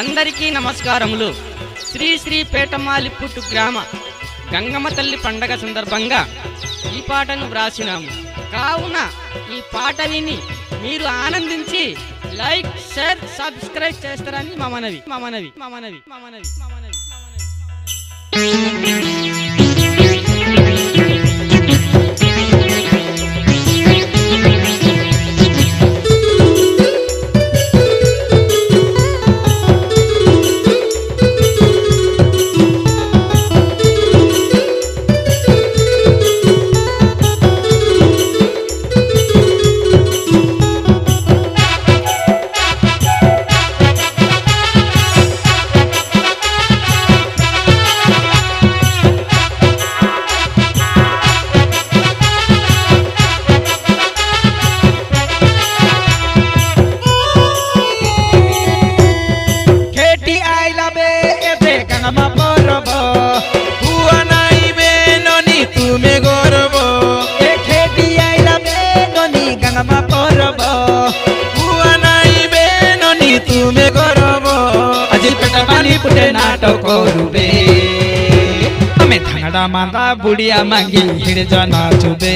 అందరికీ నమస్కారములు. శ్రీ శ్రీ పేటమాలిపుట్టు గ్రామ గంగమ్మ తల్లి పండగ సందర్భంగా ఈ పాటను వ్రాసినాము. కావున ఈ పాట విని మీరు ఆనందించి లైక్, షేర్, సబ్స్క్రైబ్ చేస్తారని మా మనవి. पुटे नाटक रुबे हमें धंगड़ा मांदा बुढ़िया मांगी हिड़ जा नाचुबे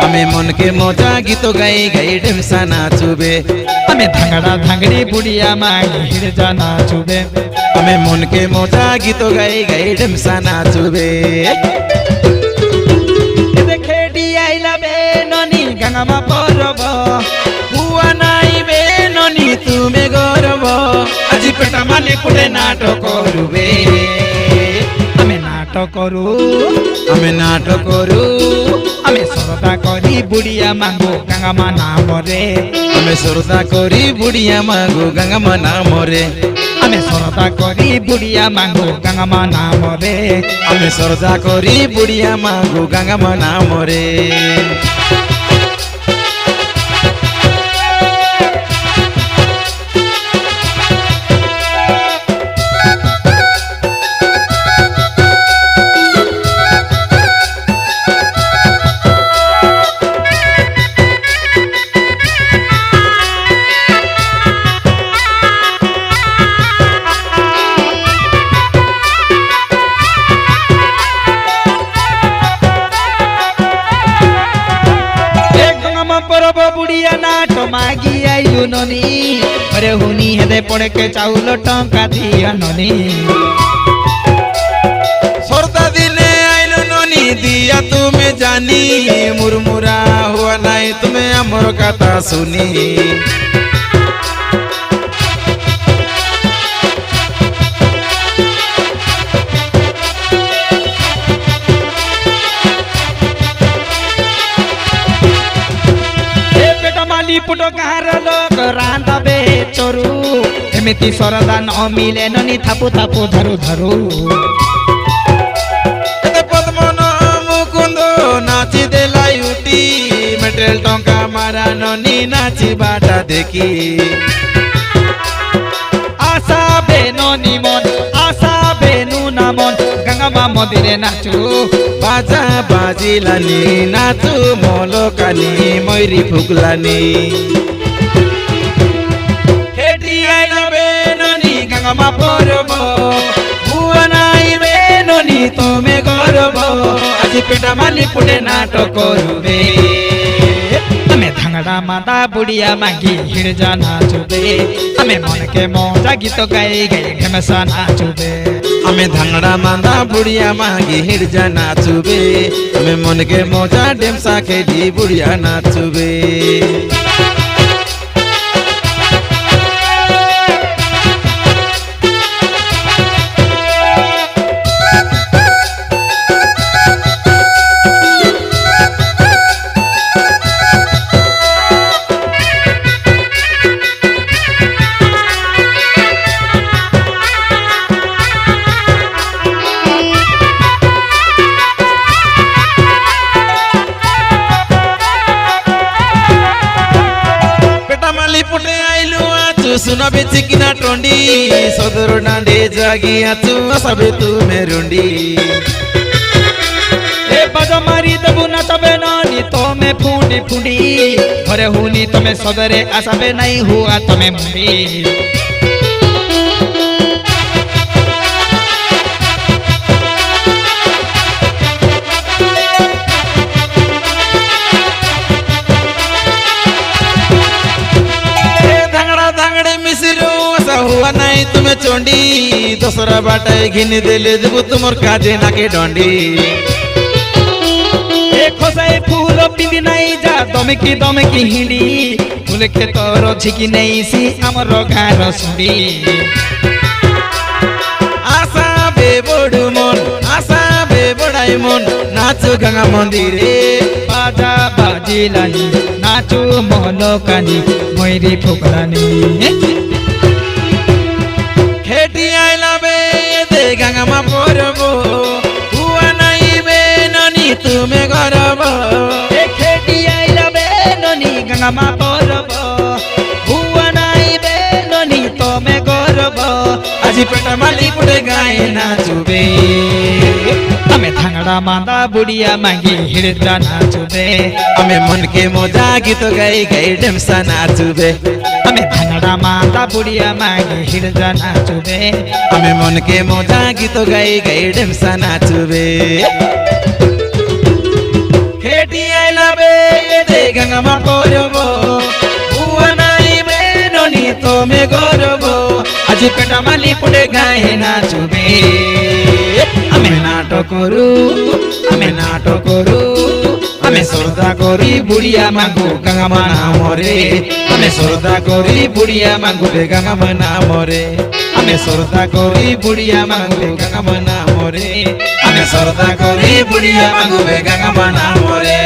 हमें मन के मजा गीत गाई गाई ढेमसा नाचुबे हमें धंगड़ा धंगड़ी बुढ़िया मांगी हिड़ जा नाचुबे हमें मन के मजा गीत गाई गाई ढेमसा नाचुबे खेड़ी आइला बे ननी गंगामा परब हुआ नाई बे ननी तुम्हें गौरव আজি পেটা মালি পুটে নাটক করবে আমি নাটক করু আমি সরদা করি বুড়িয়া মাগো গঙ্গামা নামরে আমি সরদা করি বুড়িয়া মাগো গঙ্গামা নামরে আমি সরদা করি বুড়িয়া মাগো গঙ্গামা নামরে আমি সরদা করি বুড়িয়া মাগো গঙ্গামা নামরে बुढ़िया नाट मागी आइलु ननी अरे हुनी हेदे पड़े के चाउल टंका दिया ननी सरदा दिने आइलु ननी दिया तुम्हें जानी मुरमुरा हुआ नहीं तुम्हें अमर कथा सुनी पुटो कहार लोक रांदा बे चोरू एमिति सरदा न मिले ननी थापु थापु धरु धरु एते पद्मन मुकुंद नाची देलाई उठी मेटेल टंका मारा ननी नाची बाटा देखी आशा बेननी मन आशा बेनु नामन गंगामा मदिरे नाचु बाजा बाजिलानी नाचु मलकानी मयूरी फुकलानी हेटी आइला बेननी गंगामा परब हुआ नाई बेननी तमे गरब আজি पेटा माली पुटे नाटक करुबे हमें धंगड़ा माता बुढ़िया मांगी हिड़ जा नाचुबे हमें मन के मौजा गीत गाई गई ढेमसा नाचुबे हमें धंगड़ा मांदा बुढ़िया मांगी हिड़ जा नाचुबे हमें मन के मौजा ढेमसा खेली बुढ़िया नाचुबे सुना बेचिकिना टोंडी सदर डांडे जागी आचु सबे तू मेरुंडी ए बजा मारी दबु ना तबे नानी तो में फूंडी फूंडी घरे हुनी तमे सदरे आसाबे नहीं हुआ तमे मुंडी हुआ नहीं तुम्हें चोंडी दूसरा बाटाए घिन देले देबू तुमर काजे नाके डंडी खोसाई फूल पिंदी नहीं जा दमे की हिंडी फूल के तोर छिकी नहीं सी हमर गार सुडी आशा बे बड़ू मन आशा बे बड़ाई मन नाचो गंगा मंदिरे बाजा बाजिलानी नाचो मलकानी मैरी फुकरानी खेटी आइला बे दे गंगा मा परबो हुआ नहीं बे ननी तुम्हें गरब खेटी आइला बे ननी गंगा मा परब हुआ नहीं बे ननी तमे गरब আজি पेटा माली पुटे गाए नाचुबे हमें थांगड़ा मांदा बुढ़िया मांगी हिड़जा नाचुबे हमें मन के मजा गीत गाई गाई डेमसा नाचुबे हमें थांगड़ा मांदा बुढ़िया मांगी हिड़जा नाचुबे हमें मन के मजा गीत गाई गाई डेमसा नाचुबे खेटी आइला बे दे गंगा मा परबो हुआ नहीं बे ननी तमे गरबो আজি पेटा माली पुटे गाए नाचुबे हमें नाटक करू हमें श्रद्धा करी बुढ़िया मांगू गंगा मना मरे हमें श्रद्धा करी बुढ़िया मांगू बे गंगा मना मरे हमें श्रद्धा करी बुढ़िया मांगू बे गंगा मना मरे हमें श्रद्धा करी बुढ़िया मांगू बे गंगा मना मरे